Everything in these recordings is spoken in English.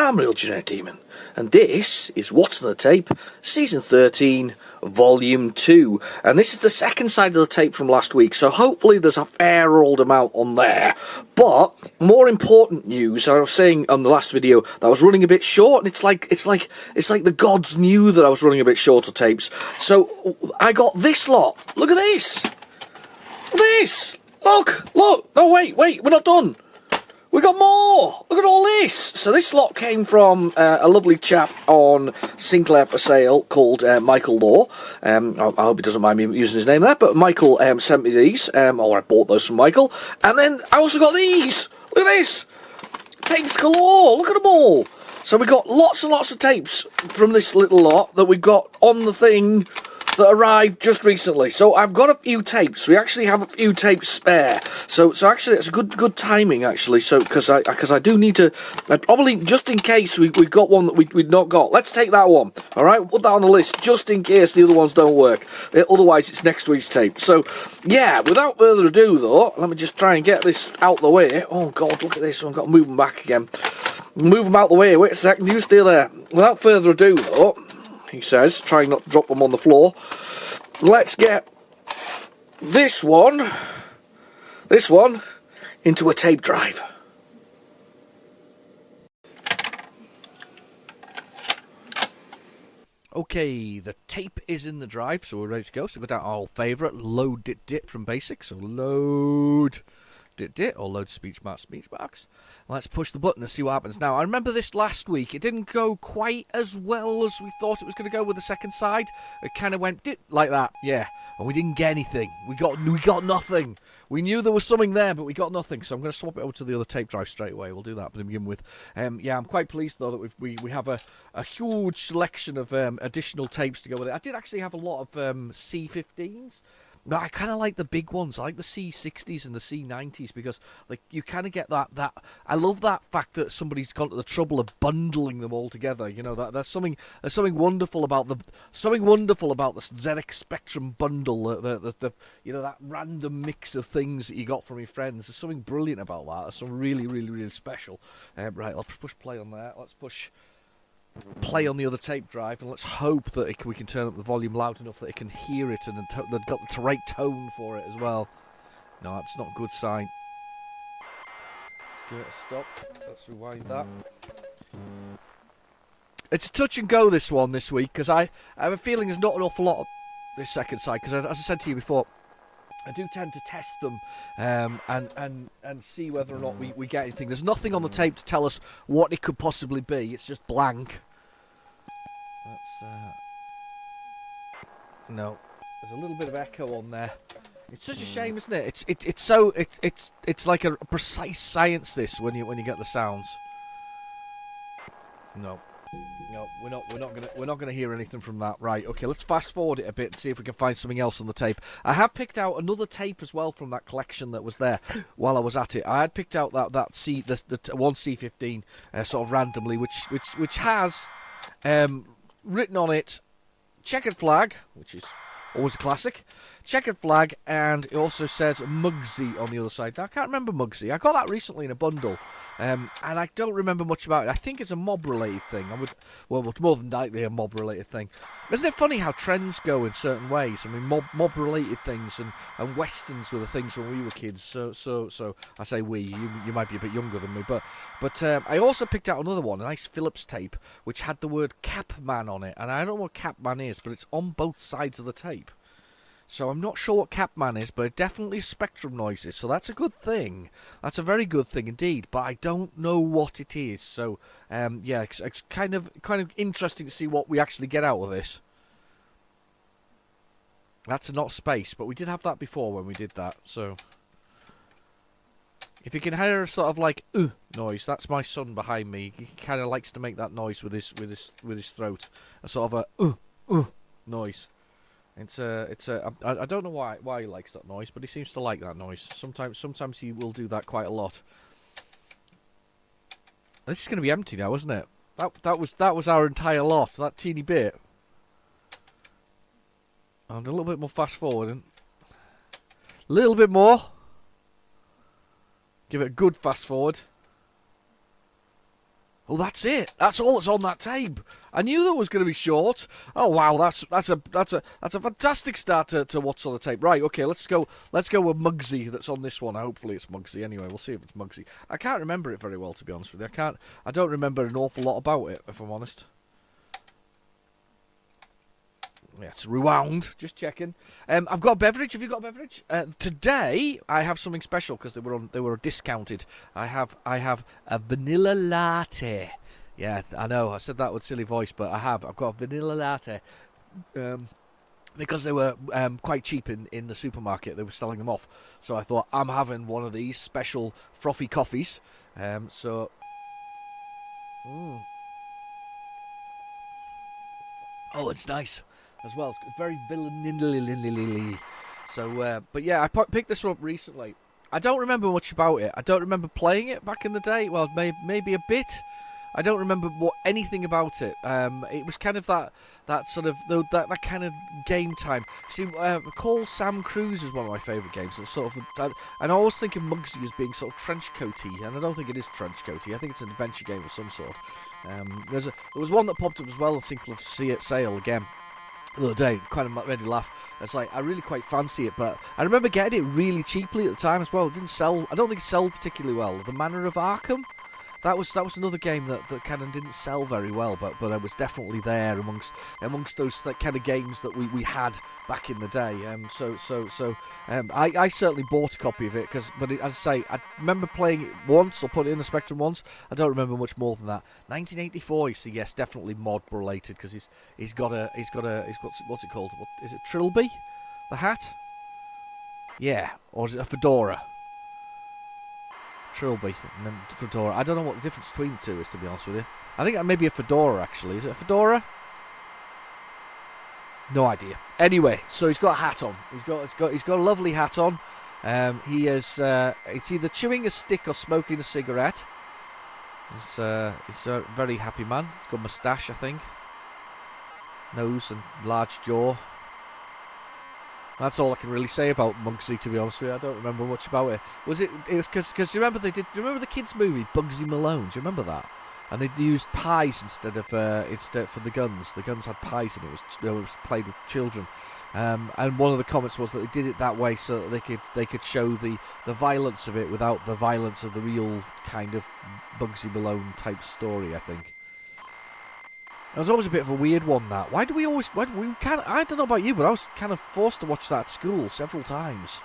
I'm Real Generic Demon, and this is What's on the Tape, Season 13, Volume 2. And this is the second side of the tape from last week, so hopefully there's a fair old amount on there. But, more important news, I was saying on the last video that I was running a bit short, and it's like the gods knew that I was running a bit short of tapes. So, I got this lot. Look at this! Look at this! Look! No, wait, we're not done! We got more! Look at all this! So this lot came from a lovely chap on Sinclair for Sale called Michael Law. I hope he doesn't mind me using his name there, but Michael sent me these, or I bought those from Michael. And then I also got these! Look at this! Tapes galore! Look at them all! So we got lots and lots of tapes from this little lot that we got on the thing that arrived just recently. So I've got a few tapes. We actually have a few tapes spare. So actually it's good timing actually. So because I do need to, probably just in case we've got one that we'd not got. Let's take that one. All right, put that on the list just in case the other ones don't work. Otherwise it's next week's tape. So yeah, without further ado though, let me just try and get this out the way. Oh God, look at this. I've got to move them back again. Move them out the way. Wait a second. You stay there. Without further ado though, he says, trying not to drop them on the floor. Let's get this one into a tape drive. Okay, the tape is in the drive, so we're ready to go. So we've got our old favourite, load dit from Basic. So load dit, or load speech marks. Let's push the button and see what happens. Now, I remember this last week. It didn't go quite as well as we thought it was going to go with the second side. It kind of went dit like that, yeah. And we didn't get anything. We got nothing. We knew there was something there, but we got nothing. So I'm going to swap it over to the other tape drive straight away. We'll do that to begin with. Yeah, I'm quite pleased though that we have a huge selection of additional tapes to go with it. I did actually have a lot of C15s. No, I kind of like the big ones. I like the C60s and the C90s because, like, you kind of get that. I love that fact that somebody's gone to the trouble of bundling them all together. You know, there's something wonderful about the ZX Spectrum bundle. The that random mix of things that you got from your friends. There's something brilliant about that. There's something really, really, really special. Right, let's push play on there. Let's push play on the other tape drive, and let's hope that we can turn up the volume loud enough that it can hear it and they've got the right tone for it as well. No, that's not a good sign. Let's give it a stop. Let's rewind that. It's a touch and go this week because I have a feeling there's not an awful lot of this second side because, as I said to you before, I do tend to test them and see whether or not we get anything. There's nothing on the tape to tell us what it could possibly be. It's just blank. No, there's a little bit of echo on there. It's such a shame, isn't it? It's like a precise science this when you get the sounds. No, we're not gonna hear anything from that. Right, okay, let's fast forward it a bit and see if we can find something else on the tape. I have picked out another tape as well from that collection that was there while I was at it. I had picked out that the one C15 sort of randomly, which has written on it checkered flag, which is always a classic. Checkered flag, and it also says Mugsy on the other side. Now, I can't remember Mugsy. I got that recently in a bundle, and I don't remember much about it. I think it's a mob-related thing. It's more than likely a mob-related thing. Isn't it funny how trends go in certain ways? I mean, mob-related things and westerns were the things when we were kids. So I say we. You might be a bit younger than me, but I also picked out another one, a nice Phillips tape, which had the word Capman on it, and I don't know what Capman is, but it's on both sides of the tape. So I'm not sure what Capman is, but it definitely Spectrum noises. So that's a good thing. That's a very good thing indeed. But I don't know what it is. So yeah, it's kind of interesting to see what we actually get out of this. That's not space, but we did have that before when we did that. So if you can hear a sort of like noise, that's my son behind me. He kind of likes to make that noise with his throat, a sort of a noise. I don't know why he likes that noise, but he seems to like that noise. Sometimes he will do that quite a lot. This is going to be empty now, isn't it? That was our entire lot, that teeny bit. And a little bit more fast forwarding. A little bit more. Give it a good fast forward. Oh, that's it. That's all that's on that tape. I knew that was going to be short. Oh wow, that's a fantastic start to what's on the tape. Right, okay, let's go with Muggsy. That's on this one. Hopefully it's Muggsy. Anyway, we'll see if it's Muggsy. I can't remember it very well, to be honest with you. I don't remember an awful lot about it, if I'm honest. Yeah, it's rewound. Just checking. I've got a beverage. Have you got a beverage? Today I have something special because they were discounted. I have a vanilla latte. Yeah, I know. I said that with silly voice, but I've got a vanilla latte. Because they were quite cheap in the supermarket, they were selling them off. So I thought I'm having one of these special frothy coffees. Oh, it's nice as well. It's very vanilla. So, but yeah, I picked this one up recently. I don't remember much about it. I don't remember playing it back in the day. Well, maybe a bit. I don't remember anything about it. It was kind of that sort of that kind of game time. See, Call Sam Cruise is one of my favourite games. It's sort of, and I always think of Muggsy as being sort of trench coaty, and I don't think it is trench coaty. I think it's an adventure game of some sort. There was one that popped up as well. I think of Sale again the other day. Kind of made me laugh. It's like I really quite fancy it, but I remember getting it really cheaply at the time as well. It didn't sell. I don't think it sold particularly well. The Manor of Arkham. That was another game that kind of didn't sell very well, but it was definitely there amongst those kind of games that we had back in the day. I certainly bought a copy of it but as I say, I remember playing it once or put it in the Spectrum once. I don't remember much more than that. 1984. You see, yes, definitely mod related because he's got what's it called? What is it? Trilby, the hat? Yeah, or is it a fedora? Trilby and then fedora. I don't know what the difference between the two is, to be honest with you. I think that may be a fedora, actually. Is it a fedora? No idea. Anyway, so he's got a hat on. He's got a lovely hat on. He is. It's either chewing a stick or smoking a cigarette. He's a very happy man. He's got a moustache, I think. Nose and large jaw. That's all I can really say about Muggsy, to be honest with you. I don't remember much about it. It was because you remember do you remember the kids' movie Bugsy Malone? Do you remember that? And they used pies instead for the guns. The guns had pies, and it was played with children. And one of the comments was that they did it that way so that they could show the violence of it without the violence of the real kind of Bugsy Malone type story, I think. It was always a bit of a weird one, that. I don't know about you, but I was kind of forced to watch that at school several times.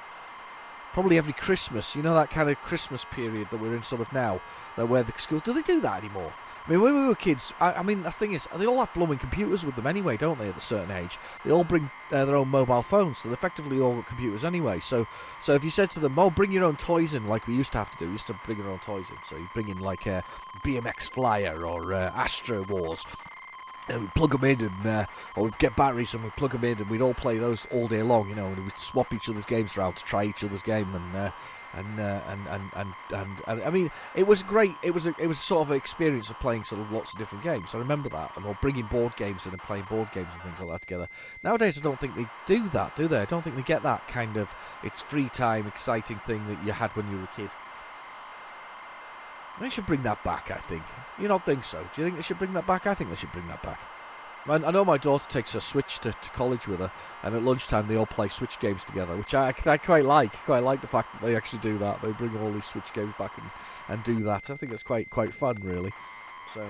Probably every Christmas. You know, that kind of Christmas period that we're in sort of now, where the schools, do they do that anymore? I mean, when we were kids, I mean, the thing is, they all have blooming computers with them anyway, don't they, at a certain age? They all bring their own mobile phones, so they effectively all got computers anyway. So if you said to them, oh, bring your own toys in, like we used to have to do, we used to bring our own toys in. So you bring in, like, a BMX Flyer or Astro Wars. And we'd plug them in, or we'd get batteries and we'd plug them in, and we'd all play those all day long, you know, and we'd swap each other's games around to try each other's game, and I mean, it was great. It was sort of an experience of playing sort of lots of different games. I remember that, and or bringing board games in and playing board games and things like that together. Nowadays, I don't think they do that, do they? I don't think they get that kind of it's free time, exciting thing that you had when you were a kid. They should bring that back, I think. You don't think so? Do you think they should bring that back? I think they should bring that back. I know my daughter takes her Switch to college with her, and at lunchtime they all play Switch games together, which I quite like. Quite like the fact that they actually do that. They bring all these Switch games back and do that. I think it's quite fun, really. So,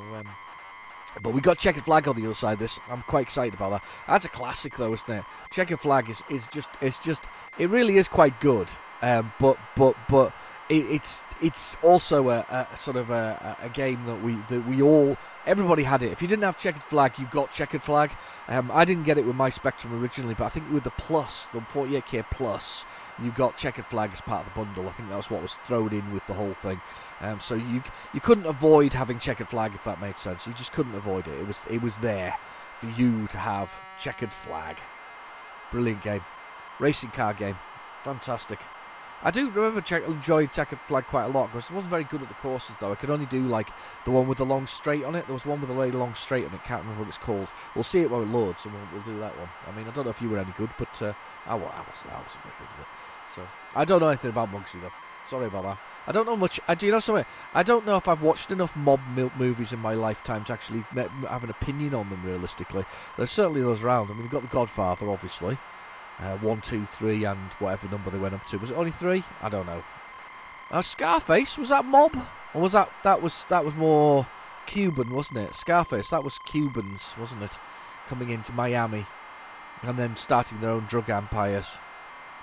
but we got Checkered Flag on the other side of this. I'm quite excited about that. That's a classic, though, isn't it? Checkered Flag is just it really is quite good. But it's also a sort of a game that we all, everybody had it. If you didn't have Checkered Flag, you got Checkered Flag. I didn't get it with my Spectrum originally, but I think with the Plus, the 48K Plus, you got Checkered Flag as part of the bundle. I think that was what was thrown in with the whole thing. So you couldn't avoid having Checkered Flag, if that made sense. You just couldn't avoid it. It was there for you to have Checkered Flag. Brilliant game. Racing car game. Fantastic. I do remember enjoying Checkered Flag quite a lot, because I wasn't very good at the courses, though. I could only do, like, the one with the long straight on it. There was one with a really long straight on it. Can't remember what it's called. We'll see it when it loads, and we'll do that one. I mean, I don't know if you were any good, but I wasn't very good at it. So I don't know anything about Muggsy, though. Sorry about that. I don't know much. Do you know something? I don't know if I've watched enough mob movies in my lifetime to actually have an opinion on them. Realistically, there's certainly those around. I mean, you've got The Godfather, obviously, 1, 2, 3, and whatever number they went up to. Was it only 3? I don't know. Scarface, was that mob, or was that was more Cuban, wasn't it? Scarface, that was Cubans, wasn't it? Coming into Miami and then starting their own drug empires.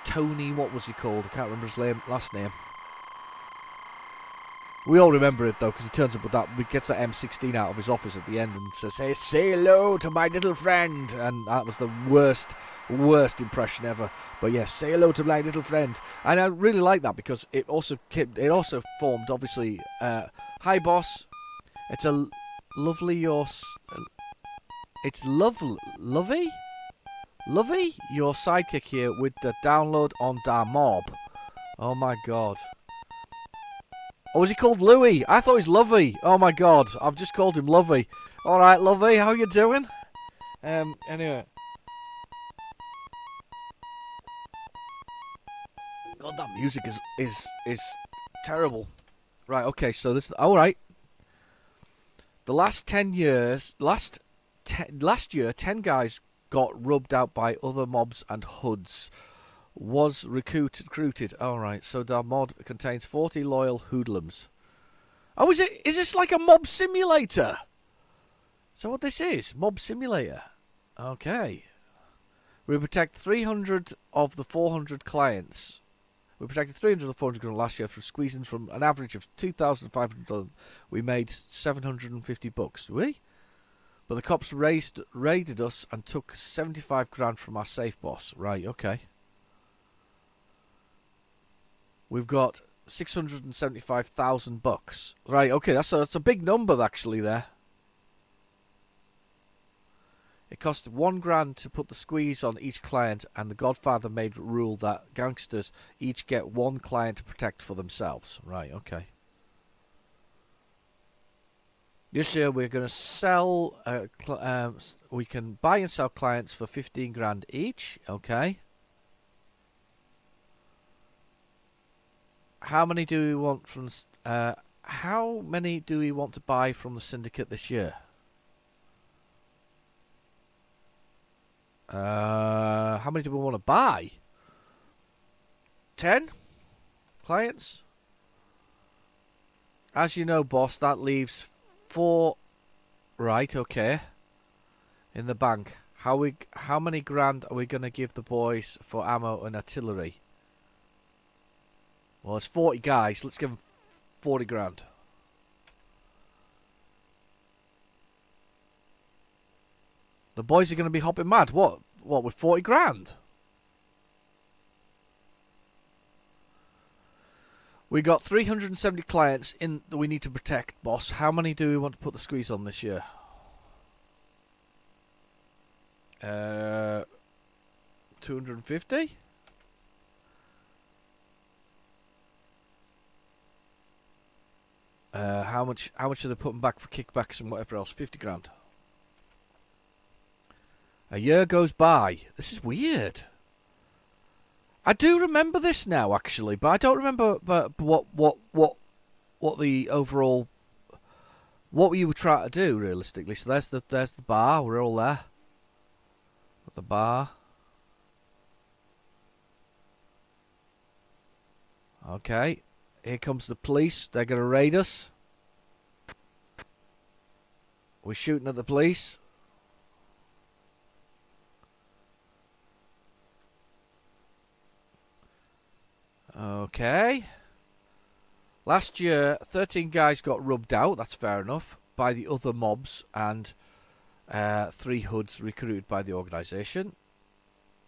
Tony, what was he called? I can't remember his last name. We all remember it though, because he turns up with that. He gets that M16 out of his office at the end and says, "Hey, say hello to my little friend." And that was the worst impression ever. But yes, say hello to my little friend. And I really like that because it also formed obviously. Hi, boss. It's a lovely It's Lovey, your sidekick here with the download on da mob. Oh my god. Oh, is he called Louis? I thought he's Lovey. Oh my god, I've just called him Lovey. Alright, Lovey, how you doing? Anyway. God, that music is terrible. Right, okay, so this... Alright. The last 10 years... Last year, 10 guys got rubbed out by other mobs and hoods. Was recruited. Alright, so the mod contains 40 loyal hoodlums. Oh, is this like a mob simulator? So what this is? Mob simulator. Okay. We protect 300 of the 400 clients. We protected 300 of the 400 clients last year from squeezing from an average of 2,500. We made 750 bucks, did we? But the cops raided us and took 75 grand from our safe boss. Right, okay. We've got 675,000 bucks. Right, okay, that's a big number actually there. It cost 1 grand to put the squeeze on each client, and the Godfather made rule that gangsters each get 1 client to protect for themselves. Right, okay. This year we're going to sell, we can buy and sell clients for 15 grand each. Okay. How many do we want from? How many do we want to buy from the syndicate this year? How many do we want to buy? 10 clients. As you know, boss, that leaves 4. Right, okay. In the bank. How many grand are we gonna give the boys for ammo and artillery? Well, it's 40 guys. Let's give them 40 grand. The boys are going to be hopping mad. What, with 40 grand? We got 370 clients in that we need to protect, boss. How many do we want to put the squeeze on this year? 250? How much are they putting back for kickbacks and whatever else? 50 grand. A year goes by. This is weird. I do remember this now, actually, but I don't remember what the overall, what you were trying to do realistically. So there's the bar. We're all there. At the bar. Okay. Here comes the police. They're going to raid us. We're shooting at the police. Okay. Last year, 13 guys got rubbed out. That's fair enough. By the other mobs and 3 hoods recruited by the organisation.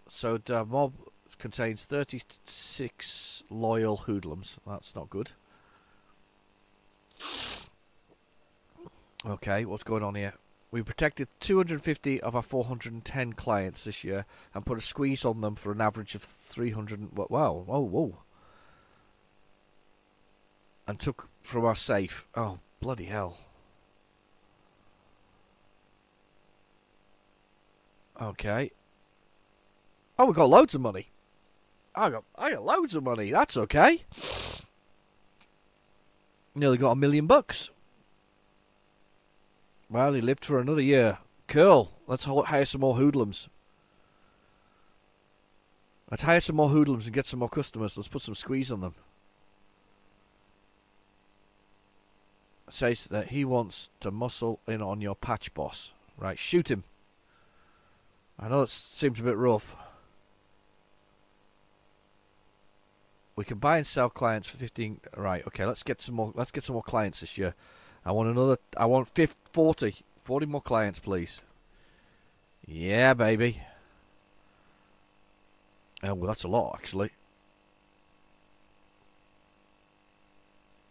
So the mob contains 36 loyal hoodlums. That's not good. Okay, what's going on here? We protected 250 of our 410 clients this year and put a squeeze on them for an average of 300. Wow, whoa. And took from our safe. Oh, bloody hell. Okay. Oh, we got loads of money. I got loads of money. That's okay. Nearly got $1 million. Well, he lived for another year. Cool. Let's hire some more hoodlums. Let's hire some more hoodlums and get some more customers. Let's put some squeeze on them. Says that he wants to muscle in on your patch, boss. Right, shoot him. I know it seems a bit rough. We can buy and sell clients for 15. Right, okay. Let's get some more. Let's get some more clients this year. I want 40 more clients, please. Yeah, baby. Oh, well, that's a lot, actually.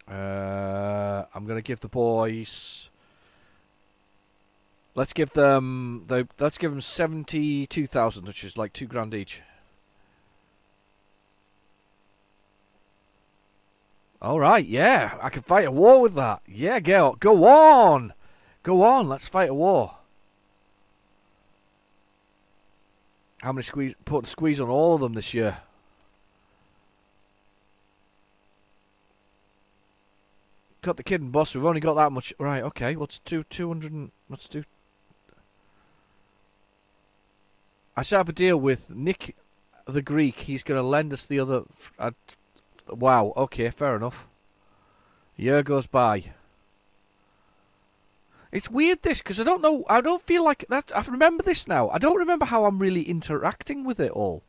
I'm gonna give the boys. Let's give them 72,000, which is like $2,000 each. All right, yeah, I can fight a war with that. Yeah, go on, let's fight a war. How many squeeze? Put squeeze on all of them this year. Got the kidding, boss. We've only got that much. Right, okay. Let's do 200. Let's do. I set up a deal with Nick, the Greek. He's going to lend us the other. Wow. Okay, fair enough. Year goes by. It's weird this because I don't know. I don't feel like that. I remember this now. I don't remember how I'm really interacting with it all.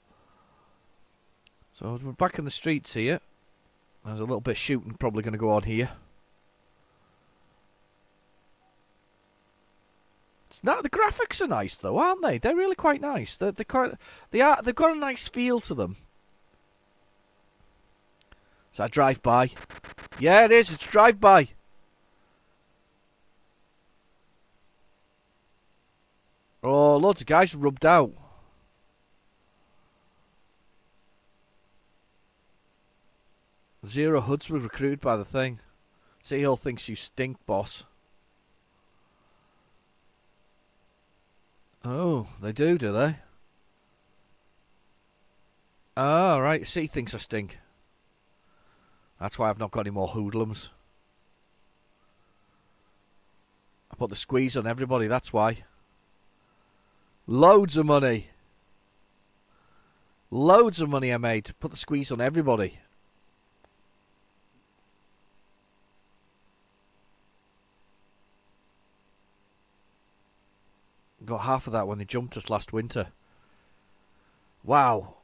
So we're back in the streets here. There's a little bit of shooting probably going to go on here. It's not, the graphics are nice though, aren't they? They're really quite nice. They've got a nice feel to them. Is that drive-by? Yeah, it is. It's drive-by. Oh, loads of guys rubbed out. Zero hoods were recruited by the thing. City Hall thinks you stink, boss. Oh, they do they? Oh, right. City thinks I stink. That's why I've not got any more hoodlums. I put the squeeze on everybody, that's why. Loads of money. Loads of money I made to put the squeeze on everybody. Got half of that when they jumped us last winter. Wow.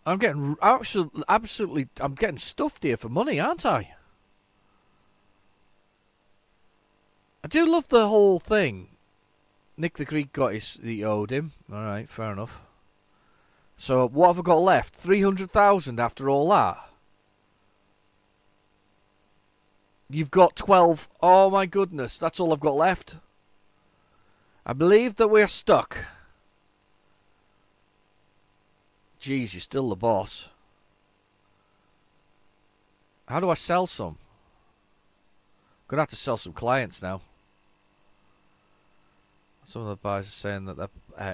I'm getting absolutely I'm getting stuffed here for money, aren't I? I do love the whole thing. Nick the Greek got he owed him. Alright, fair enough. So what have I got left? 300,000 after all that? You've got 12. Oh my goodness, that's all I've got left. I believe that we're stuck. Jeez, you're still the boss. How do I sell some? Gonna have to sell some clients now. Some of the buyers are saying that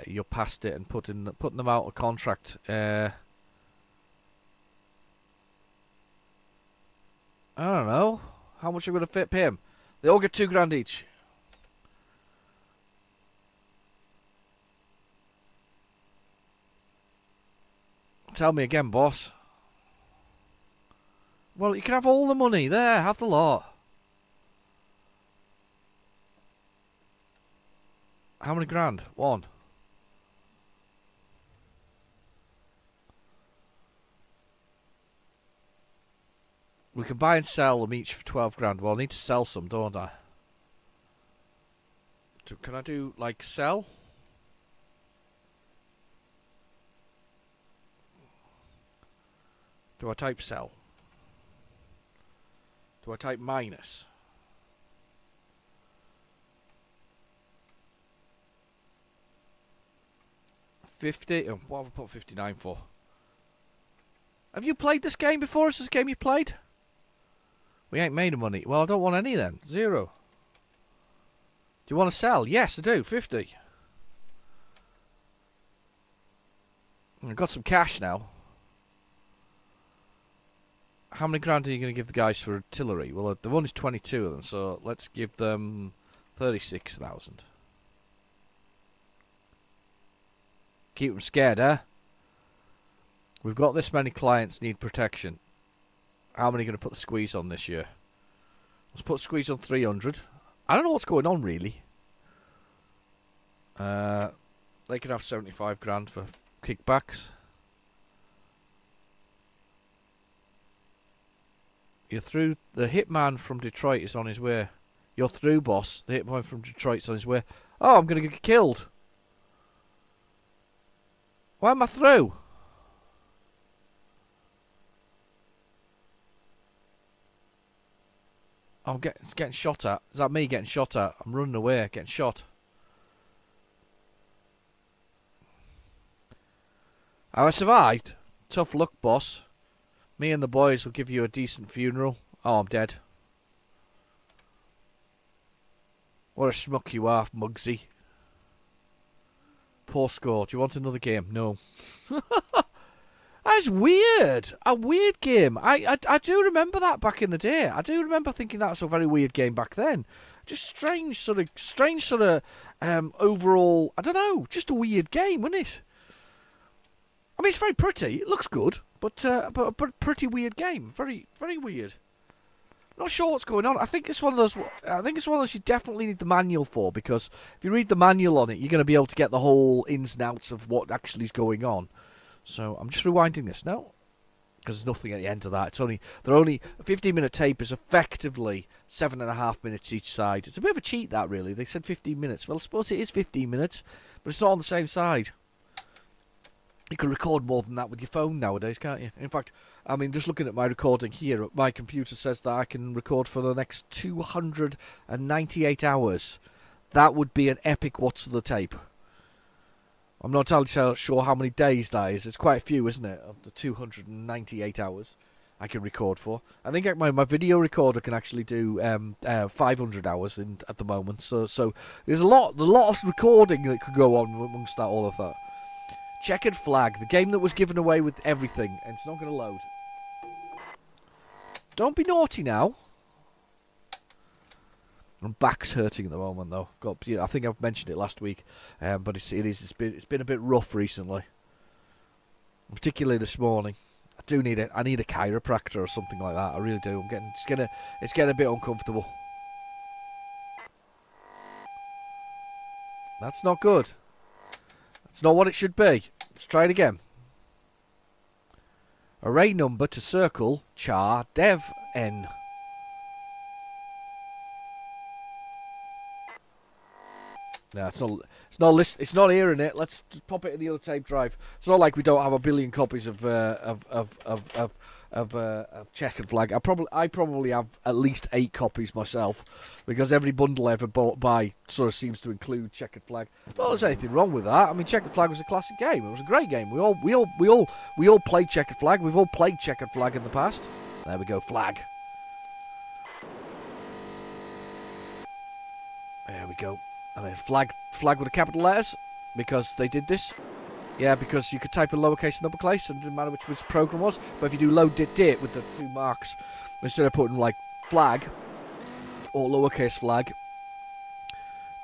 you're past it and putting them out of contract. I don't know. How much are we gonna pay him? They all get $2,000 each. Tell me again, boss. Well, you can have all the money. There, have the lot. How many grand? One. We can buy and sell them each for 12 grand. Well, I need to sell some, don't I? Can I do, like, sell? Do I type sell? Do I type minus? $50? Oh, what have I put 59 for? Have you played this game before? Is this a game you played? We ain't made of money. Well, I don't want any then. 0. Do you want to sell? Yes, I do. 50. I've got some cash now. how many grand are you going to give the guys for artillery? Well, they've only 22 of them, so let's give them 36,000. Keep them scared, eh? We've got this many clients need protection. How many are going to put the squeeze on this year? Let's put squeeze on 300. I don't know what's going on, really. They could have 75 grand for kickbacks. You're through. The hitman from Detroit is on his way. You're through, boss. The hitman from Detroit's on his way. Oh, I'm going to get killed. Why am I through? I'm getting shot at. Is that me getting shot at? I'm running away, getting shot. I survived. Tough luck, boss. Me and the boys will give you a decent funeral. Oh, I'm dead. What a schmuck you are, Muggsy. Poor score. Do you want another game? No. That's weird. A weird game. I do remember that back in the day. I do remember thinking that was a very weird game back then. Just strange sort of overall, I don't know, just a weird game, wasn't it? I mean, it's very pretty. It looks good, but a pretty weird game. Very, very weird. Not sure what's going on. I think it's one of those. You definitely need the manual for, because if you read the manual on it, you're going to be able to get the whole ins and outs of what actually is going on. So I'm just rewinding this now, because there's nothing at the end of that. They're only a 15-minute tape is effectively 7.5 minutes each side. It's a bit of a cheat, that, really. They said 15 minutes. Well, I suppose it is 15 minutes, but it's not on the same side. You can record more than that with your phone nowadays, can't you? In fact, I mean, just looking at my recording here, my computer says that I can record for the next 298 hours. That would be an epic What's the Tape. I'm not entirely sure how many days that is. It's quite a few, isn't it? Of the 298 hours I can record for. I think my video recorder can actually do 500 hours at the moment. So there's a lot of recording that could go on amongst all of that. Checkered Flag, the game that was given away with everything, and it's not going to load. Don't be naughty now. My back's hurting at the moment, though. I think I've mentioned it last week, but it's been a bit rough recently, particularly this morning. I need a chiropractor or something like that. I really do. It's getting a bit uncomfortable. That's not good. It's not what it should be. Let's try it again. Array number to circle char dev n. No, it's not hearing it. Let's pop it in the other tape drive. It's not like we don't have a billion copies of Checkered Flag. I probably have at least 8 copies myself, because every bundle I ever buy sort of seems to include Checkered Flag. Not there's anything wrong with that. I mean, Checkered Flag was a classic game. It was a great game. We all played Checkered Flag. We've all played Checkered Flag in the past. There we go, flag. There we go. And then flag with the capital letters, because they did this. Yeah, because you could type in lowercase and uppercase, and it didn't matter which program was. But if you do load date with the 2 marks, instead of putting like flag or lowercase flag,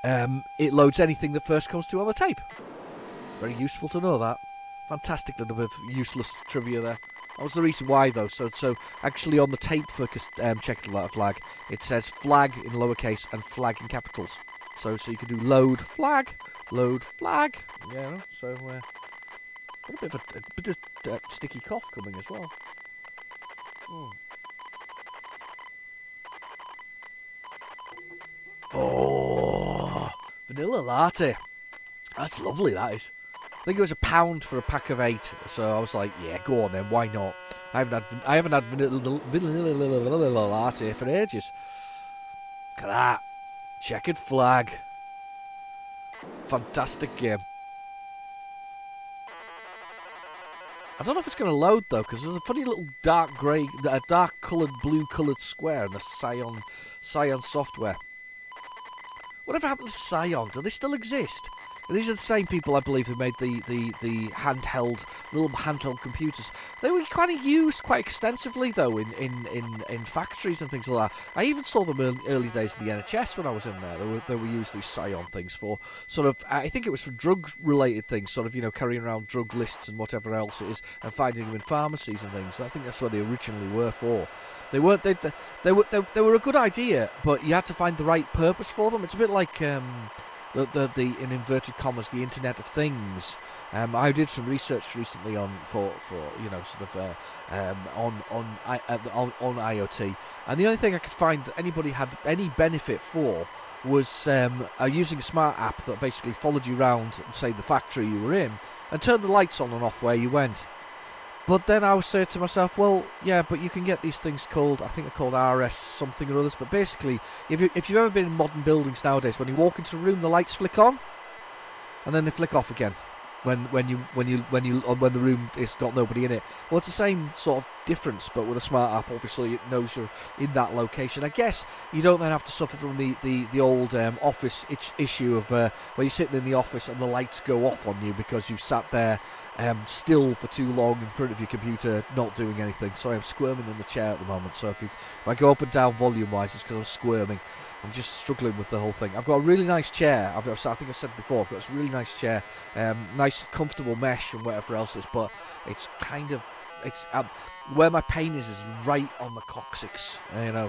it loads anything that first comes to on the tape. Very useful to know that. Fantastic little bit of useless trivia there. That was the reason why, though. So actually on the tape for Checkered Flag, it says flag in lowercase and flag in capitals. So you can do load flag. Yeah, so got a bit of sticky cough coming as well. Oh, vanilla latte. That's lovely, that is. I think it was £1 for a pack of 8, so I was like, yeah, go on then, why not? I haven't had vanilla latte for ages. Look at that. Checkered Flag. Fantastic game. I don't know if it's going to load, though, because there's a funny little dark coloured, blue-coloured square in the Scion software. Whatever happened to Scion? Do they still exist? These are the same people, I believe, who made the little handheld computers. They were kind of used quite extensively, though, in factories and things like that. I even saw them in early days of the NHS when I was in there. They were used, these Scion things, for sort of, I think it was for drug-related things, sort of, carrying around drug lists and whatever else it is, and finding them in pharmacies and things. I think that's what they originally were for. They weren't. They were a good idea, but you had to find the right purpose for them. It's a bit like the in inverted commas, the Internet of Things. I did some research recently on IoT, and the only thing I could find that anybody had any benefit for was using a smart app that basically followed you around, say, the factory you were in, and turned the lights on and off where you went. But then I was saying to myself, well, yeah, but you can get these things called, I think they're called RS something or others, but basically, if you've ever been in modern buildings nowadays, when you walk into a room, the lights flick on, and then they flick off again when the room has got nobody in it. Well, it's the same sort of difference, but with a smart app, obviously, it knows you're in that location. I guess you don't then have to suffer from the old office issue of where you're sitting in the office and the lights go off on you because you've sat there still for too long in front of your computer, not doing anything. Sorry, I'm squirming in the chair at the moment, so if I go up and down volume-wise, it's because I'm squirming. I'm just struggling with the whole thing. I've got a really nice chair. I think I said before, I've got this really nice chair, nice comfortable mesh and whatever else is, but it's kind of, where my pain is right on the coccyx,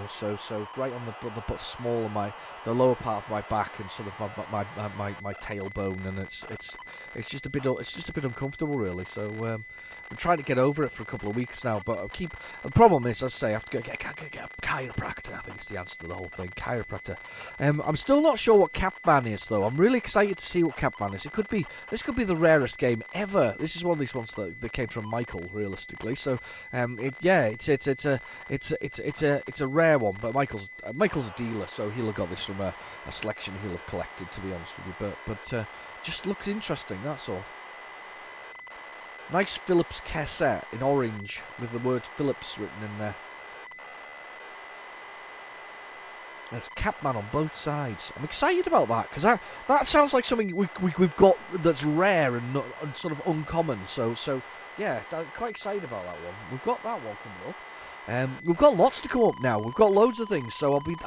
so right on the small of the lower part of my back and sort of my tailbone, and it's just a bit uncomfortable, really. So I'm trying to get over it for a couple of weeks now, but the problem is, as I say, I have to get a chiropractor. I think it's the answer to the whole thing, chiropractor. I'm still not sure what Capman is, though. I'm really excited to see what Capman is. This could be the rarest game ever. This is one of these ones that came from Michael, realistically. So it's a rare one, but Michael's a dealer, so he'll have got this from a selection he'll have collected, to be honest with you. But just looks interesting, that's all. Nice Philips cassette in orange with the word Philips written in there. There's Capman on both sides. I'm excited about that because that sounds like something we've got that's rare and sort of uncommon. So yeah, I'm quite excited about that one. We've got that one coming up. We've got lots to come up now. We've got loads of things, so I'll be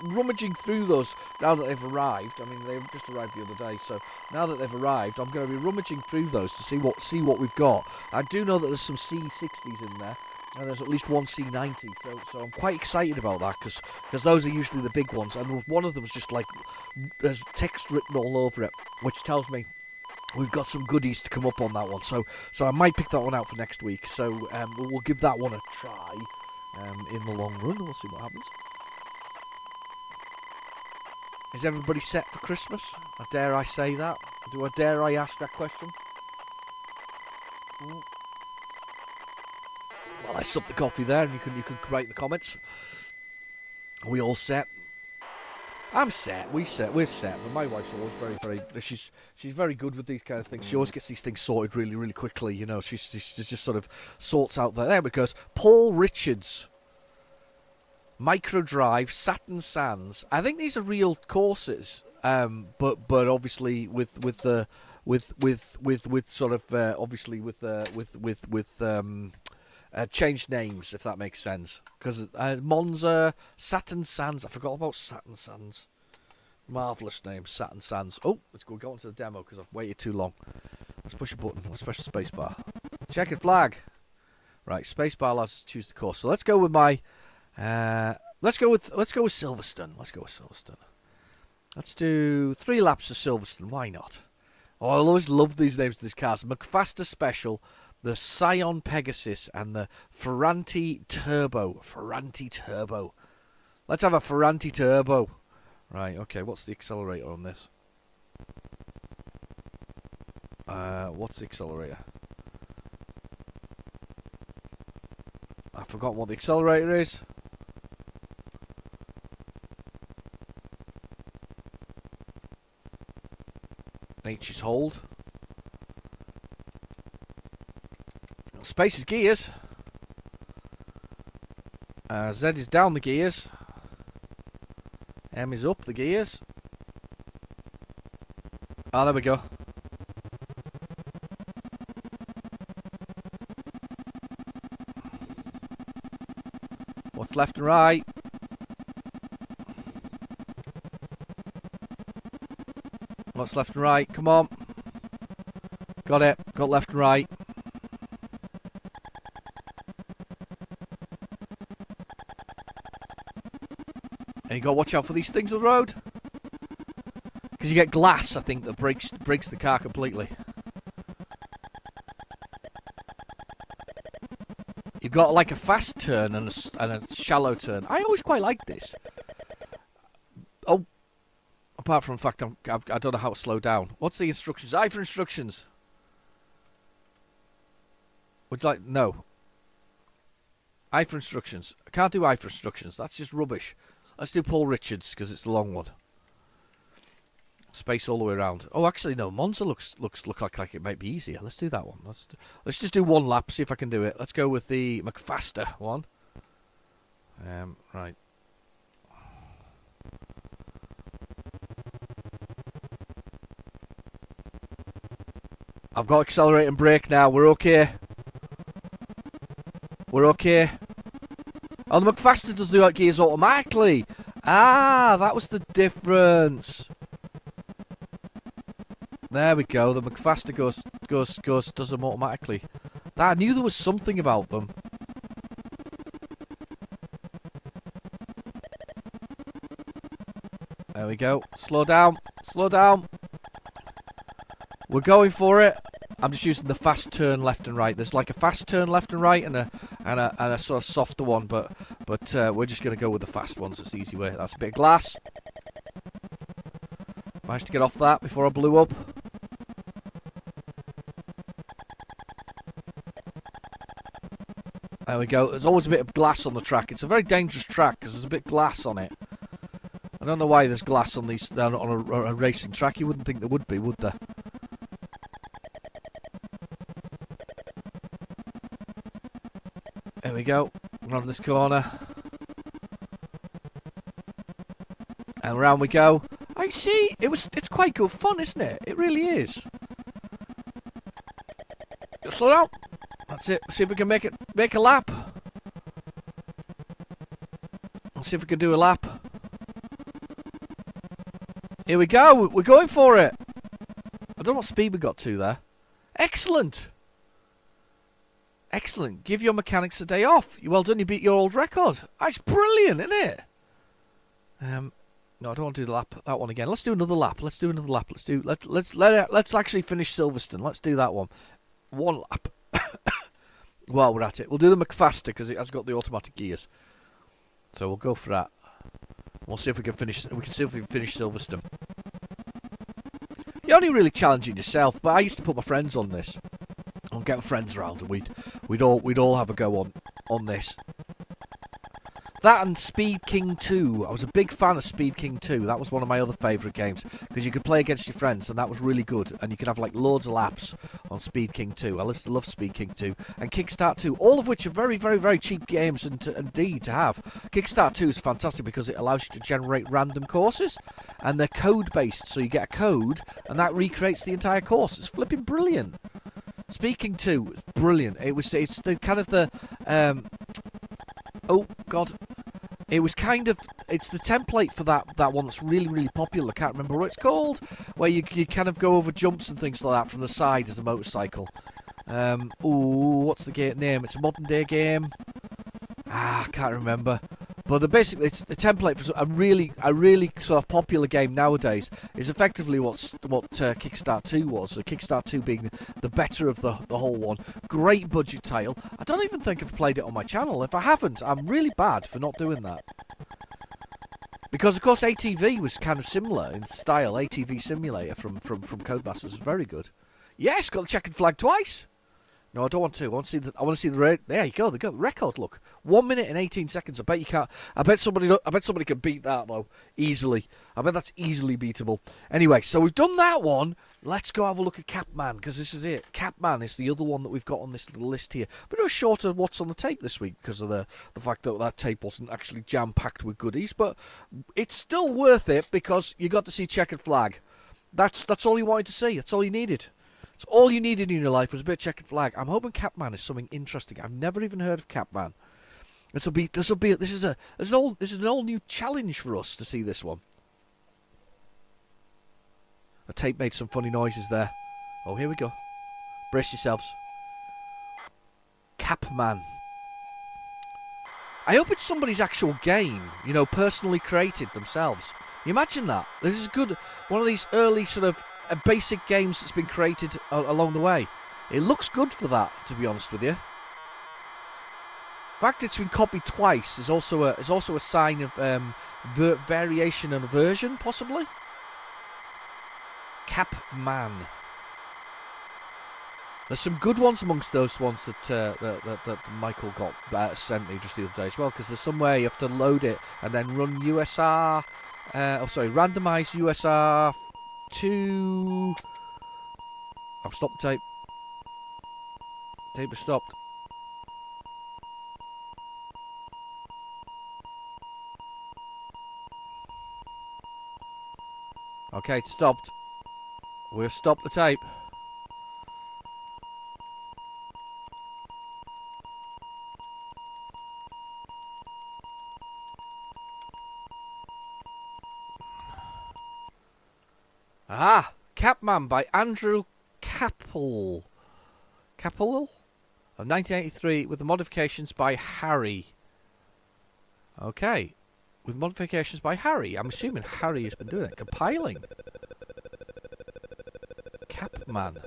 rummaging through those now that they've arrived. I mean, they've just arrived the other day, so now that they've arrived, I'm going to be rummaging through those to see what we've got. I do know that there's some C60s in there, and there's at least one C90, so I'm quite excited about that because those are usually the big ones, and one of them's just like there's text written all over it, which tells me we've got some goodies to come up on that one. So I might pick that one out for next week. So we'll give that one a try. In the long run, we'll see what happens. Is everybody set for Christmas? Or dare I say that? Dare I ask that question? Well, I sup the coffee there, and you can write in the comments. Are we all set? I'm set. We're set. But my wife's always very. She's very good with these kind of things. She always gets these things sorted really, really quickly. She just sort of sorts out there. There it goes. Paul Richards, Micro Drive, Saturn Sands. I think these are real courses. But obviously with changed names, if that makes sense. Because Monza, Saturn Sands. I forgot about Saturn Sands. Marvellous name, Saturn Sands. Oh, let's go on to the demo because I've waited too long. Let's push a button. Let's press the spacebar. Checkered flag. Right, spacebar allows us to choose the course. So let's go with my. Let's go with Silverstone. Let's do 3 laps of Silverstone. Why not? Oh, I always love these names to this cars. McFaster Special, the Scion Pegasus, and the Ferranti Turbo. Let's have a Ferranti Turbo. Right, okay, what's the accelerator on this? What's the accelerator? I've forgotten what the accelerator is. H is hold. Space is gears. Z is down the gears. M is up the gears. Ah, there we go. What's left and right? What's left and right? Come on. Got it. Got left and right. And you got to watch out for these things on the road. Because you get glass, I think, that breaks the car completely. You've got like a fast turn and a shallow turn. I always quite like this. Oh, apart from the fact I don't know how to slow down. What's the instructions? I for instructions. Would you like... No. I for instructions. I can't do I for instructions. That's just rubbish. Let's do Paul Richards, because it's the long one. Space all the way around. Oh, actually, no. Monza looks like it might be easier. Let's do that one. Let's just do one lap, see if I can do it. Let's go with the McFaster one. Right. I've got accelerate and brake now. We're okay. We're okay. Oh, the McFaster does the gears automatically. Ah, that was the difference. There we go. The McFaster does them automatically. I knew there was something about them. There we go. Slow down. Slow down. We're going for it. I'm just using the fast turn left and right. There's like a fast turn left and right and a sort of softer one, but we're just going to go with the fast ones. It's the easy way. That's a bit of glass. Managed to get off that before I blew up. There we go. There's always a bit of glass on the track. It's a very dangerous track because there's a bit of glass on it. I don't know why there's glass on these on a racing track. You wouldn't think there would be, would there? There we go. Around this corner. And around we go. I see. It's quite good fun, isn't it? It really is. Slow down. That's it. See if we can make a lap. Let's see if we can do a lap. Here we go. We're going for it. I don't know what speed we got to there. Excellent. Excellent. Give your mechanics a day off. Well done. You beat your old record. That's brilliant, isn't it? No, I don't want to do the lap. That one again. Let's do another lap. Let's Let's actually finish Silverstone. Let's do that one. One lap. While we're at it, we'll do the McFaster because it has got the automatic gears. So we'll go for that. We'll see if we can finish. We can see if we can finish Silverstone. You're only really challenging yourself, but I used to put my friends on this. I'll get my friends around, and we'd all have a go on this. That and Speed King 2. I was a big fan of Speed King 2. That was one of my other favourite games because you could play against your friends, and that was really good. And you could have like loads of laps on Speed King 2. I used to love Speed King 2 and Kickstart 2, all of which are very, very, very cheap games indeed to have. Kickstart 2 is fantastic because it allows you to generate random courses, and they're code based, so you get a code, and that recreates the entire course. It's flipping brilliant. Speed King 2 is brilliant. It's the kind of the oh god. It's the template for that one that's really, really popular. I can't remember what it's called. Where you kind of go over jumps and things like that from the side as a motorcycle. What's the name? It's a modern day game. I can't remember. But basically, it's the template for a really sort of popular game nowadays. Is effectively what Kickstart 2 was. So Kickstart 2 being the better of the whole one. Great budget title. I don't even think I've played it on my channel. If I haven't, I'm really bad for not doing that. Because of course ATV was kind of similar in style. ATV Simulator from Codemasters was very good. Yes, got the checkered flag twice. No, I don't want to. I want to see the there you go. They got the record. Look, 1 minute and 18 seconds. I bet you can't. I bet somebody can beat that though easily. I bet that's easily beatable. Anyway, so we've done that one. Let's go have a look at Capman because this is it. Capman is the other one that we've got on this little list here. But it was shorter what's on the tape this week because of the fact that tape wasn't actually jam packed with goodies. But it's still worth it because you got to see checkered flag. That's all you wanted to see. That's all you needed. It's all you needed in your life was a bit of checkered flag. I'm hoping Capman is something interesting. I've never even heard of Capman. This is an all new challenge for us to see this one. A tape made some funny noises there. Oh, here we go. Brace yourselves. Capman. I hope it's somebody's actual game, personally created themselves. You imagine that? This is good. One of these early sort of basic games that's been created along the way. It looks good for that, to be honest with you. The fact it's been copied twice is also a sign of variation and version, possibly. Capman. There's some good ones amongst those ones that Michael got sent me just the other day as well, because there's somewhere you have to load it and then run randomize USR to... I've stopped the tape. Tape has stopped. Okay, it's stopped. We've stopped the tape. Aha! Capman by Andrew Capel. Capel? Of 1983 with the modifications by Harry. Okay. With modifications by Harry. I'm assuming Harry has been doing it. Compiling. Capman.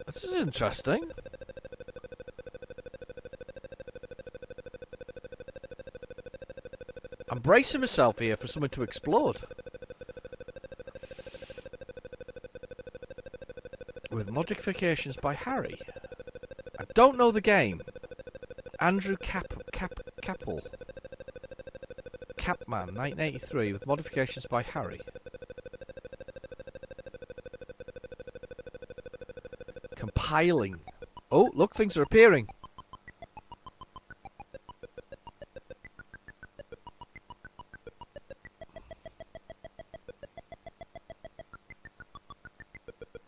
This is interesting. I'm bracing myself here for something to explode. With modifications by Harry. I don't know the game. Andrew Capel. Capman, 1983, with modifications by Harry. Compiling. Oh, look, things are appearing.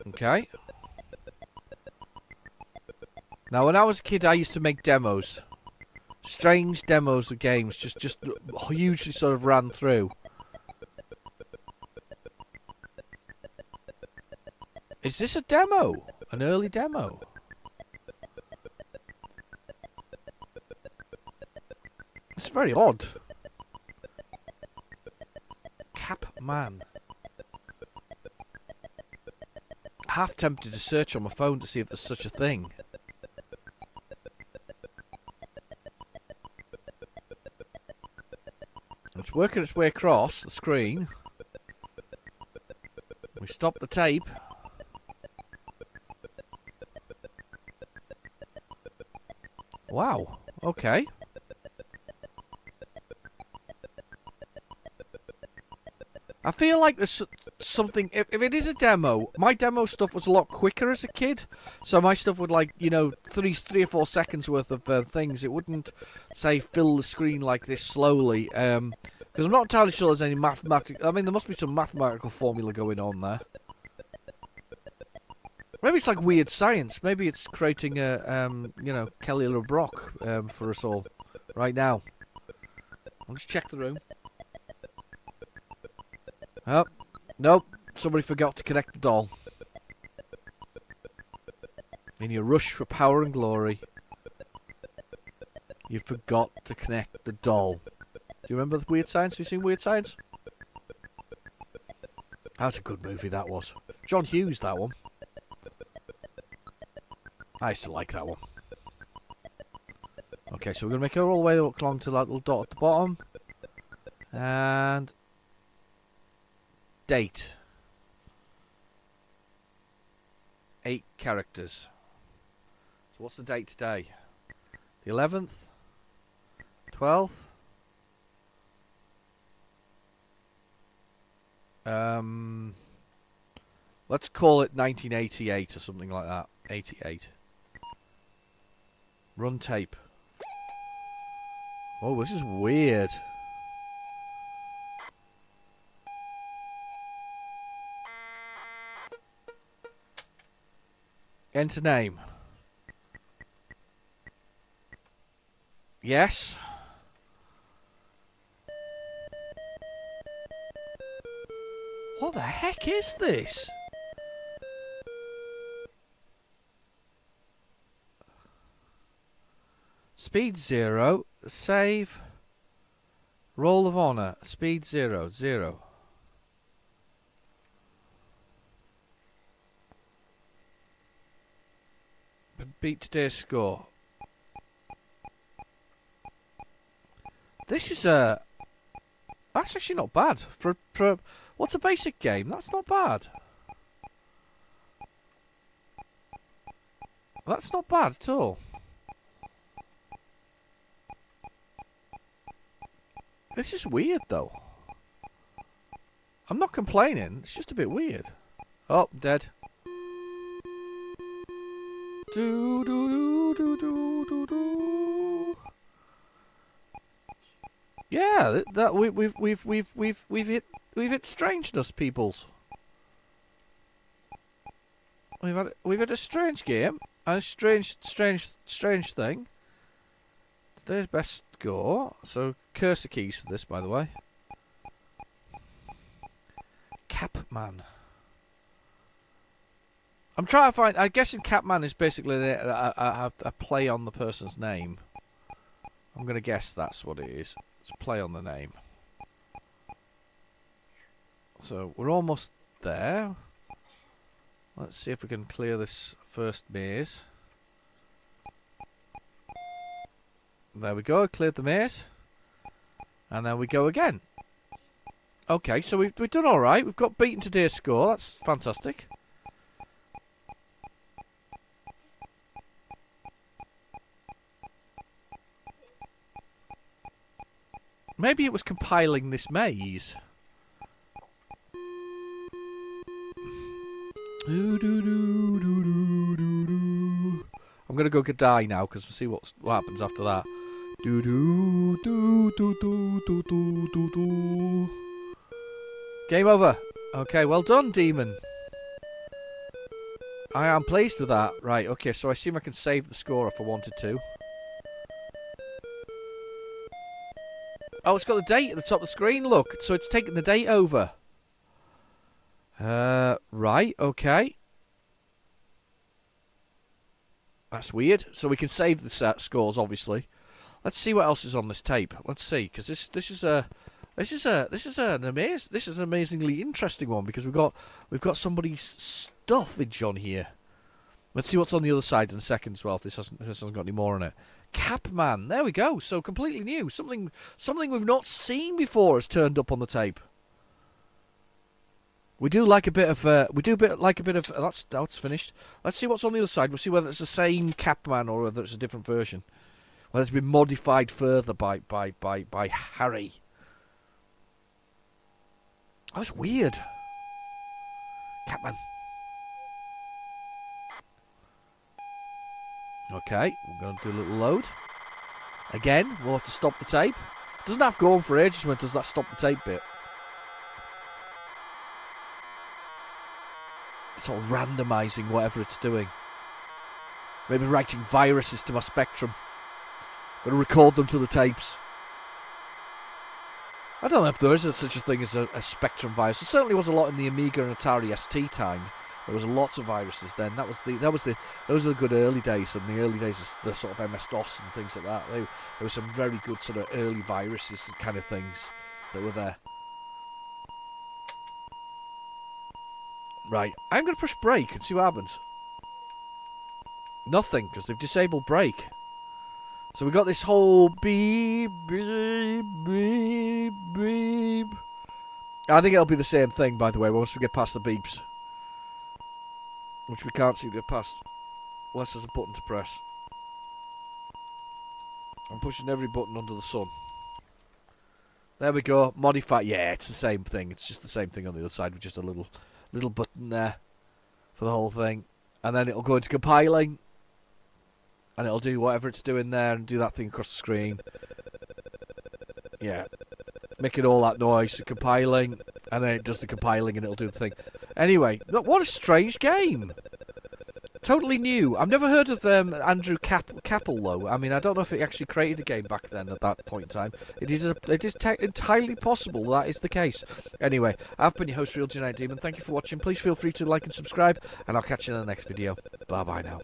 Okay. Now, when I was a kid, I used to make demos. Strange demos of games, just hugely sort of ran through. Is this a demo? An early demo? It's very odd. Capman. Half tempted to search on my phone to see if there's such a thing. It's working its way across the screen. We stop the tape. Wow. Okay. I feel like there's something... If it is a demo, my demo stuff was a lot quicker as a kid. So my stuff would, like, 3 or 4 seconds worth of things. It wouldn't, say, fill the screen like this slowly. Because I'm not entirely sure there's any mathematical... I mean, there must be some mathematical formula going on there. Maybe it's like weird science. Maybe it's creating a, Kelly LeBrock for us all right now. I'll just check the room. Oh, nope. Somebody forgot to connect the doll. In your rush for power and glory, you forgot to connect the doll. Do you remember the Weird Science? Have you seen Weird Science? That's a good movie, that was. John Hughes, that one. I used to like that one. Okay, so we're going to make it all the way along to that little dot at the bottom. And... date. 8 characters. So what's the date today? The 11th? 12th? Let's call it 1988 or something like that. 88. Run tape. Oh, this is weird. Enter name. Yes. What the heck is this? Speed 0. Save. Roll of Honor. Speed 0. 0. Beat today's score. This is a... That's actually not bad. For what's a basic game? That's not bad. That's not bad at all. This is weird, though. I'm not complaining. It's just a bit weird. Oh, dead. Do do do do do do. Yeah, that we've hit strangeness, peoples. We've had a strange game and a strange thing. Today's best score. So cursor keys to this, by the way. Capman. I'm trying to find. I'm guessing Capman is basically a play on the person's name. I'm gonna guess that's what it is. It's a play on the name. So we're almost there. Let's see if we can clear this first maze. There we go. Cleared the maze, and then we go again. Okay, so we've done all right. We've got beaten today's score. That's fantastic. Maybe it was compiling this maze. I'm gonna go die now because we'll see what happens after that. Game over. Okay, well done, demon. I am pleased with that. Right, okay, so I assume I can save the score if I wanted to. Oh, it's got the date at the top of the screen, look. So it's taken the date over. Right, okay. That's weird. So we can save the scores, obviously. Let's see what else is on this tape. Let's see, because this is an amazingly interesting one because we've got somebody's stuffage on here. Let's see what's on the other side in a second as well. If this hasn't got any more on it. Capman, there we go. So completely new. Something we've not seen before has turned up on the tape. We do like a bit of. That's finished. Let's see what's on the other side. We'll see whether it's the same Capman or whether it's a different version. Whether it's been modified further by Harry. That's weird. Capman. Okay, we're going to do a little load. Again, we'll have to stop the tape. Doesn't have to go on for ages when it does that stop the tape bit. It's all randomising whatever it's doing. Maybe writing viruses to my Spectrum. Got to record them to the tapes. I don't know if there is such a thing as a Spectrum virus. There certainly was a lot in the Amiga and Atari ST time. There was lots of viruses then. Those are the good early days, and the early days of the sort of MS-DOS and things like that. There were some very good sort of early viruses kind of things that were there. Right, I'm going to push brake and see what happens. Nothing, because they've disabled brake. So we got this whole beep, beep, beep, beep. I think it'll be the same thing, by the way, once we get past the beeps. Which we can't seem to get past. Unless there's a button to press. I'm pushing every button under the sun. There we go. Modify. Yeah, it's the same thing. It's just the same thing on the other side with just a little button there for the whole thing. And then it'll go into compiling. And it'll do whatever it's doing there and do that thing across the screen. Yeah. Making all that noise, compiling, and then it does the compiling and it'll do the thing. Anyway, what a strange game. Totally new. I've never heard of Andrew Capel though. I mean, I don't know if he actually created a game back then at that point in time. It is entirely possible that is the case. Anyway, I've been your host, Real Genetic Demon. Thank you for watching. Please feel free to like and subscribe, and I'll catch you in the next video. Bye bye now.